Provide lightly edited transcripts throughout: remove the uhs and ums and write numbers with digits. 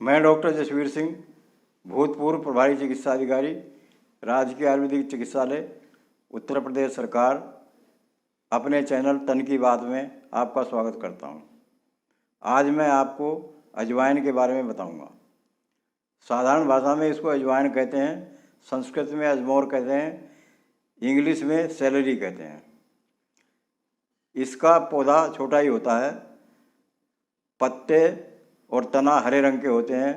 मैं डॉक्टर जसवीर सिंह, भूतपूर्व प्रभारी चिकित्सा अधिकारी, राजकीय आयुर्वेदिक चिकित्सालय, उत्तर प्रदेश सरकार, अपने चैनल तन की बात में आपका स्वागत करता हूं। आज मैं आपको अजवाइन के बारे में बताऊंगा। साधारण भाषा में इसको अजवाइन कहते हैं, संस्कृत में अजमोर कहते हैं, इंग्लिश में सेलेरी कहते हैं। इसका पौधा छोटा ही होता है, पत्ते और तना हरे रंग के होते हैं,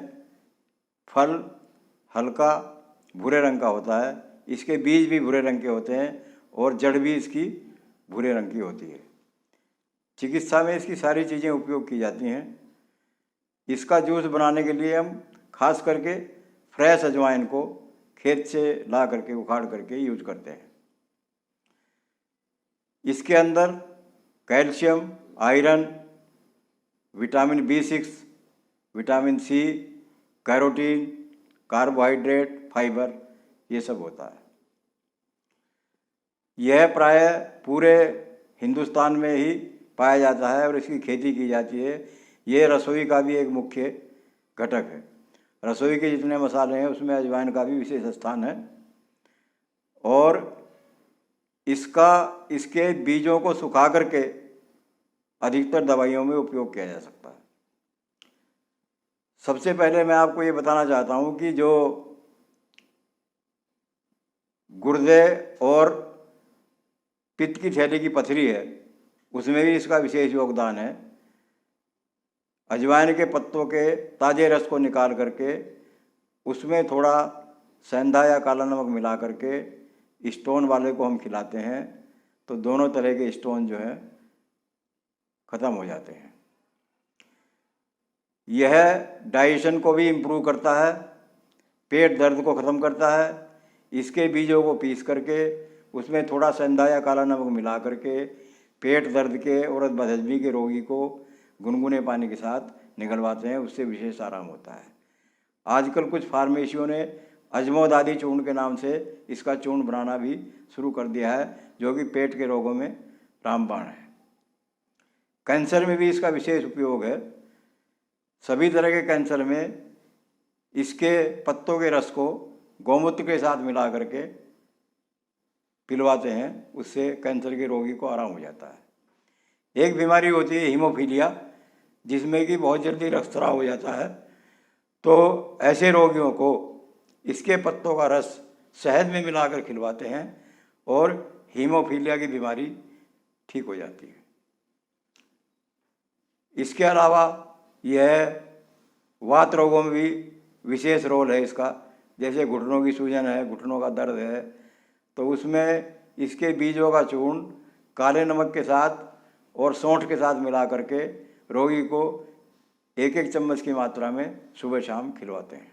फल हल्का भूरे रंग का होता है, इसके बीज भी भूरे रंग के होते हैं और जड़ भी इसकी भूरे रंग की होती है। चिकित्सा में इसकी सारी चीज़ें उपयोग की जाती हैं। इसका जूस बनाने के लिए हम खास करके फ्रेश अजवाइन को खेत से ला करके उखाड़ करके यूज करते हैं। इसके अंदर calcium, iron, vitamin B6, vitamin C, carotene, carbohydrate, fibre, ये सब होता है। यह प्रायः पूरे हिंदुस्तान में ही पाया जाता है और इसकी खेती की जाती है। ये रसोई का भी एक मुख्य घटक है। रसोई के जितने मसाले हैं उसमें अजवाइन का भी विशेष स्थान है और इसके बीजों को सुखा करके अधिकतर दवाइयों में उपयोग किया जा सकता है। सबसे पहले मैं आपको ये बताना चाहता हूँ कि जो गुर्दे और पित्त की थैली की पथरी है उसमें भी इसका विशेष योगदान है। अजवाइन के पत्तों के ताज़े रस को निकाल करके उसमें थोड़ा सेंधा या काला नमक मिला करके स्टोन वाले को हम खिलाते हैं तो दोनों तरह के स्टोन जो हैं ख़त्म हो जाते हैं। यह डाइजेशन को भी इम्प्रूव करता है, पेट दर्द को ख़त्म करता है। इसके बीजों को पीस करके उसमें थोड़ा सेंधा या काला नमक मिला करके पेट दर्द के और बदहजमी के रोगी को गुनगुने पानी के साथ निगलवाते हैं, उससे विशेष आराम होता है। आजकल कुछ फार्मेसियों ने अजमोदादी चूर्ण के नाम से इसका चूर्ण बनाना भी शुरू कर दिया है, जो कि पेट के रोगों में रामबाण है। कैंसर में भी इसका विशेष उपयोग है। सभी तरह के कैंसर में इसके पत्तों के रस को गौमूत्र के साथ मिला करके पिलवाते हैं, उससे कैंसर के रोगी को आराम हो जाता है। एक बीमारी होती है हीमोफीलिया, जिसमें कि बहुत जल्दी रक्तस्राव हो जाता है। तो ऐसे रोगियों को इसके पत्तों का रस शहद में मिलाकर खिलवाते हैं और हीमोफीलिया की बीमारी ठीक हो जाती है। इसके अलावा यह वात रोगों में भी विशेष रोल है इसका। जैसे घुटनों की सूजन है, घुटनों का दर्द है, तो उसमें इसके बीजों का चूर्ण काले नमक के साथ और सौंठ के साथ मिला करके रोगी को एक एक चम्मच की मात्रा में सुबह शाम खिलवाते हैं।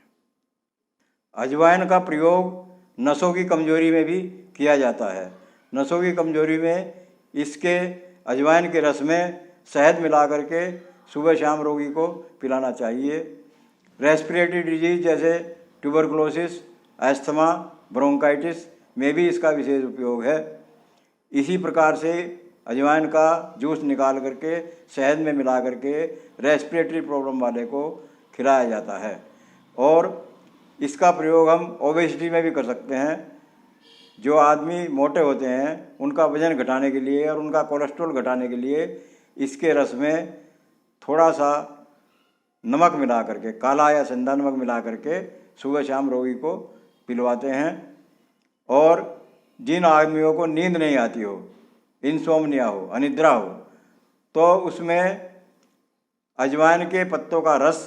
अजवाइन का प्रयोग नसों की कमजोरी में भी किया जाता है। नसों की कमजोरी में इसके अजवाइन के रस में शहद मिला करके सुबह शाम रोगी को पिलाना चाहिए। रेस्पिरेटरी डिजीज जैसे ट्यूबरकुलोसिस, अस्थमा, ब्रोंकाइटिस में भी इसका विशेष उपयोग है। इसी प्रकार से अजवाइन का जूस निकाल करके शहद में मिला करके रेस्पिरेटरी प्रॉब्लम वाले को खिलाया जाता है और इसका प्रयोग हम ओबेसिटी में भी कर सकते हैं। जो आदमी मोटे होते हैं उनका वजन घटाने के लिए और उनका कोलेस्ट्रॉल घटाने के लिए इसके रस में थोड़ा सा नमक मिला करके, काला या सेंधा नमक मिला करके सुबह शाम रोगी को पिलवाते हैं। और जिन आदमियों को नींद नहीं आती हो, इंसोम्निया हो, अनिद्रा हो, तो उसमें अजवाइन के पत्तों का रस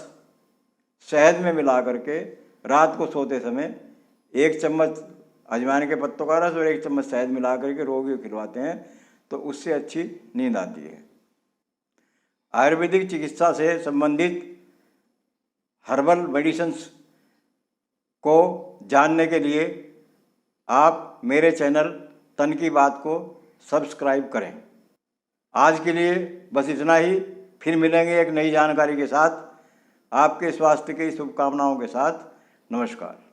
शहद में मिला करके रात को सोते समय 1 चम्मच अजवाइन के पत्तों का रस और 1 चम्मच शहद मिला करके रोगी को खिलवाते हैं तो उससे अच्छी नींद आती है। आयुर्वेदिक चिकित्सा से संबंधित हर्बल मेडिसिन्स को जानने के लिए आप मेरे चैनल तन की बात को सब्सक्राइब करें। आज के लिए बस इतना ही। फिर मिलेंगे एक नई जानकारी के साथ। आपके स्वास्थ्य की शुभकामनाओं के साथ। नमस्कार।